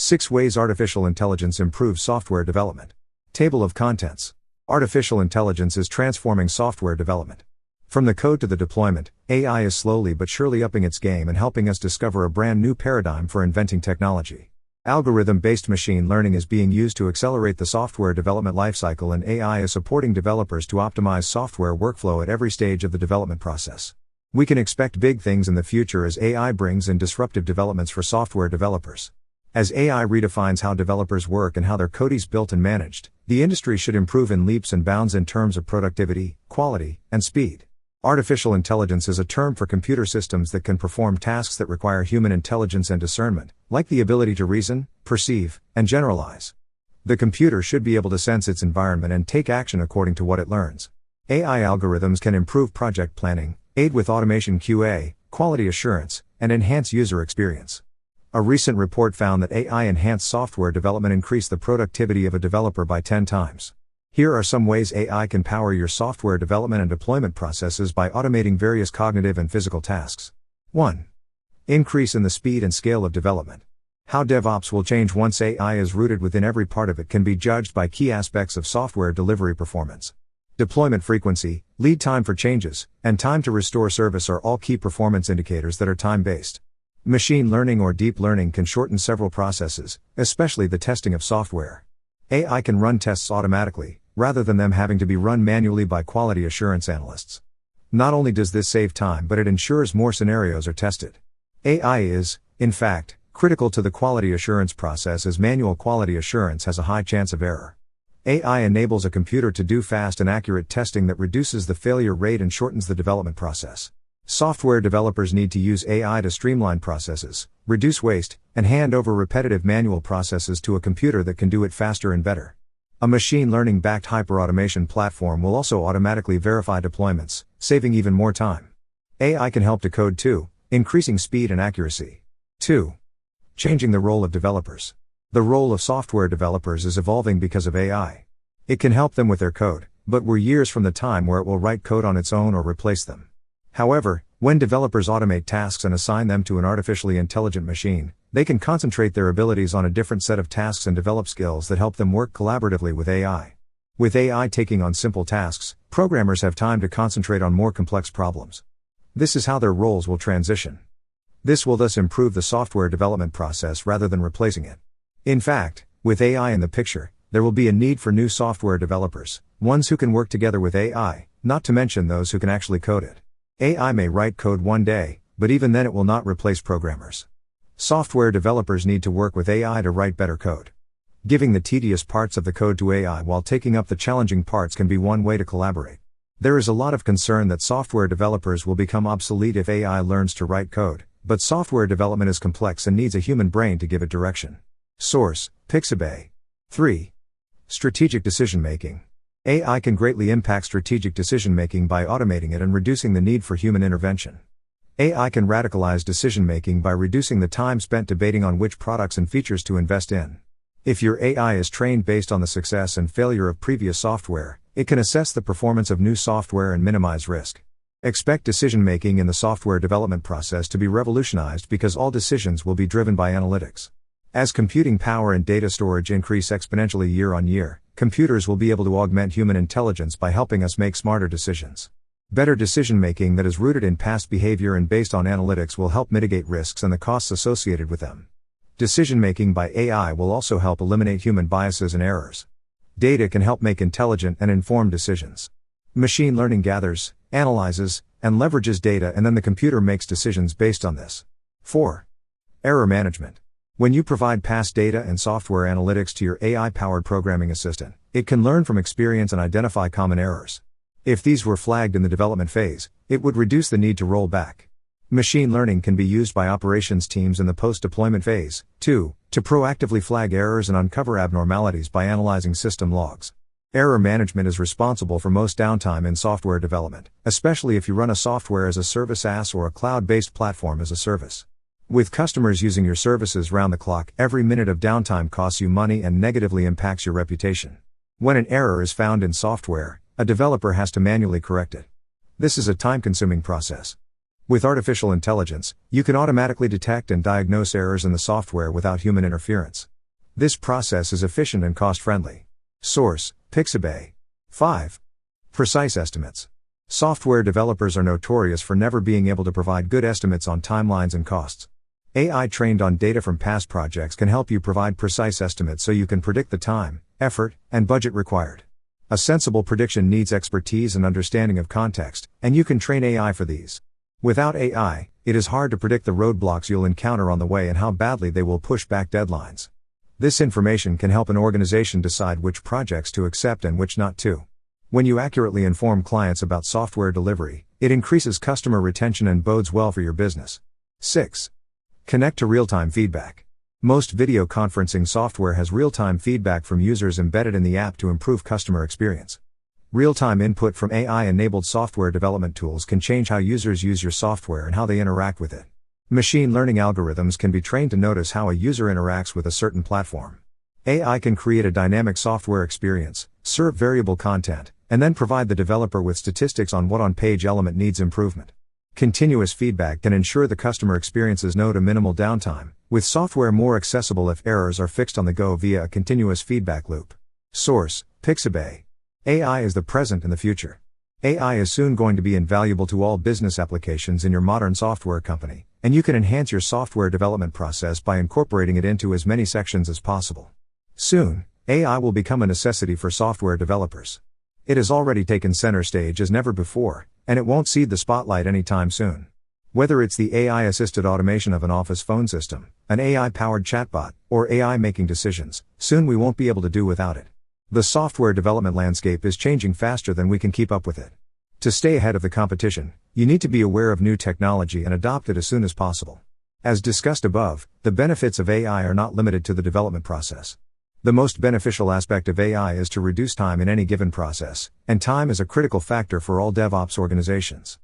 6 Ways Artificial Intelligence Improves Software Development. Table of Contents. Artificial intelligence is transforming software development. From the code to the deployment, AI is slowly but surely upping its game and helping us discover a brand new paradigm for inventing technology. Algorithm-based machine learning is being used to accelerate the software development lifecycle, and AI is supporting developers to optimize software workflow at every stage of the development process. We can expect big things in the future as AI brings in disruptive developments for software developers. As AI redefines how developers work and how their code is built and managed, the industry should improve in leaps and bounds in terms of productivity, quality, and speed. Artificial intelligence is a term for computer systems that can perform tasks that require human intelligence and discernment, like the ability to reason, perceive, and generalize. The computer should be able to sense its environment and take action according to what it learns. AI algorithms can improve project planning, aid with automation QA, quality assurance, and enhance user experience. A recent report found that AI-enhanced software development increased the productivity of a developer by 10 times. Here are some ways AI can power your software development and deployment processes by automating various cognitive and physical tasks. 1. Increase in the speed and scale of development. How DevOps will change once AI is rooted within every part of it can be judged by key aspects of software delivery performance. Deployment frequency, lead time for changes, and time to restore service are all key performance indicators that are time-based. Machine learning or deep learning can shorten several processes, especially the testing of software. AI can run tests automatically, rather than them having to be run manually by quality assurance analysts. Not only does this save time, but it ensures more scenarios are tested. AI is, in fact, critical to the quality assurance process, as manual quality assurance has a high chance of error. AI enables a computer to do fast and accurate testing that reduces the failure rate and shortens the development process. Software developers need to use AI to streamline processes, reduce waste, and hand over repetitive manual processes to a computer that can do it faster and better. A machine learning-backed hyperautomation platform will also automatically verify deployments, saving even more time. AI can help decode too, increasing speed and accuracy. 2. Changing the role of developers. The role of software developers is evolving because of AI. It can help them with their code, but we're years from the time where it will write code on its own or replace them. However, when developers automate tasks and assign them to an artificially intelligent machine, they can concentrate their abilities on a different set of tasks and develop skills that help them work collaboratively with AI. With AI taking on simple tasks, programmers have time to concentrate on more complex problems. This is how their roles will transition. This will thus improve the software development process rather than replacing it. In fact, with AI in the picture, there will be a need for new software developers, ones who can work together with AI, not to mention those who can actually code it. AI may write code one day, but even then it will not replace programmers. Software developers need to work with AI to write better code. Giving the tedious parts of the code to AI while taking up the challenging parts can be one way to collaborate. There is a lot of concern that software developers will become obsolete if AI learns to write code, but software development is complex and needs a human brain to give it direction. Source: Pixabay. 3. Strategic decision-making. AI can greatly impact strategic decision-making by automating it and reducing the need for human intervention. AI can radicalize decision-making by reducing the time spent debating on which products and features to invest in. If your AI is trained based on the success and failure of previous software, it can assess the performance of new software and minimize risk. Expect decision-making in the software development process to be revolutionized because all decisions will be driven by analytics. As computing power and data storage increase exponentially year on year, computers will be able to augment human intelligence by helping us make smarter decisions. Better decision-making that is rooted in past behavior and based on analytics will help mitigate risks and the costs associated with them. Decision-making by AI will also help eliminate human biases and errors. Data can help make intelligent and informed decisions. Machine learning gathers, analyzes, and leverages data, and then the computer makes decisions based on this. 4. Error management. When you provide past data and software analytics to your AI-powered programming assistant, it can learn from experience and identify common errors. If these were flagged in the development phase, it would reduce the need to roll back. Machine learning can be used by operations teams in the post-deployment phase, too, to proactively flag errors and uncover abnormalities by analyzing system logs. Error management is responsible for most downtime in software development, especially if you run a software as a service SaaS or a cloud-based platform as a service. With customers using your services round the clock, every minute of downtime costs you money and negatively impacts your reputation. When an error is found in software, a developer has to manually correct it. This is a time-consuming process. With artificial intelligence, you can automatically detect and diagnose errors in the software without human interference. This process is efficient and cost-friendly. Source: Pixabay. 5. Precise estimates. Software developers are notorious for never being able to provide good estimates on timelines and costs. AI trained on data from past projects can help you provide precise estimates so you can predict the time, effort, and budget required. A sensible prediction needs expertise and understanding of context, and you can train AI for these. Without AI, it is hard to predict the roadblocks you'll encounter on the way and how badly they will push back deadlines. This information can help an organization decide which projects to accept and which not to. When you accurately inform clients about software delivery, it increases customer retention and bodes well for your business. 6. Connect to real-time feedback. Most video conferencing software has real-time feedback from users embedded in the app to improve customer experience. Real-time input from AI-enabled software development tools can change how users use your software and how they interact with it. Machine learning algorithms can be trained to notice how a user interacts with a certain platform. AI can create a dynamic software experience, serve variable content, and then provide the developer with statistics on what on-page element needs improvement. Continuous feedback can ensure the customer experiences no to minimal downtime, with software more accessible if errors are fixed on the go via a continuous feedback loop. Source: Pixabay. AI is the present and the future. AI is soon going to be invaluable to all business applications in your modern software company, and you can enhance your software development process by incorporating it into as many sections as possible. Soon, AI will become a necessity for software developers. It has already taken center stage as never before, and it won't cede the spotlight anytime soon. Whether it's the AI-assisted automation of an office phone system, an AI-powered chatbot, or AI making decisions, soon we won't be able to do without it. The software development landscape is changing faster than we can keep up with it. To stay ahead of the competition, you need to be aware of new technology and adopt it as soon as possible. As discussed above, the benefits of AI are not limited to the development process. The most beneficial aspect of AI is to reduce time in any given process, and time is a critical factor for all DevOps organizations.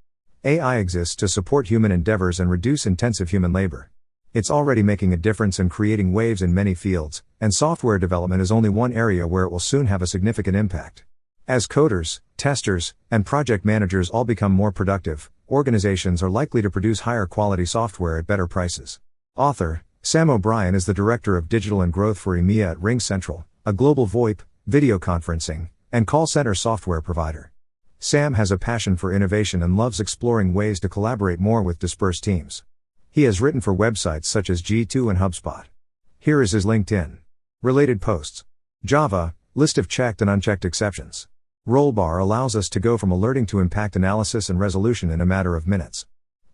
AI exists to support human endeavors and reduce intensive human labor. It's already making a difference and creating waves in many fields, and software development is only one area where it will soon have a significant impact. As coders, testers, and project managers all become more productive, organizations are likely to produce higher quality software at better prices. Author: Sam O'Brien is the Director of Digital and Growth for EMEA at RingCentral, a global VoIP, video conferencing, and call center software provider. Sam has a passion for innovation and loves exploring ways to collaborate more with dispersed teams. He has written for websites such as G2 and HubSpot. Here is his LinkedIn. Related posts. Java, list of checked and unchecked exceptions. Rollbar allows us to go from alerting to impact analysis and resolution in a matter of minutes.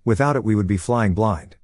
Without it we would be flying blind.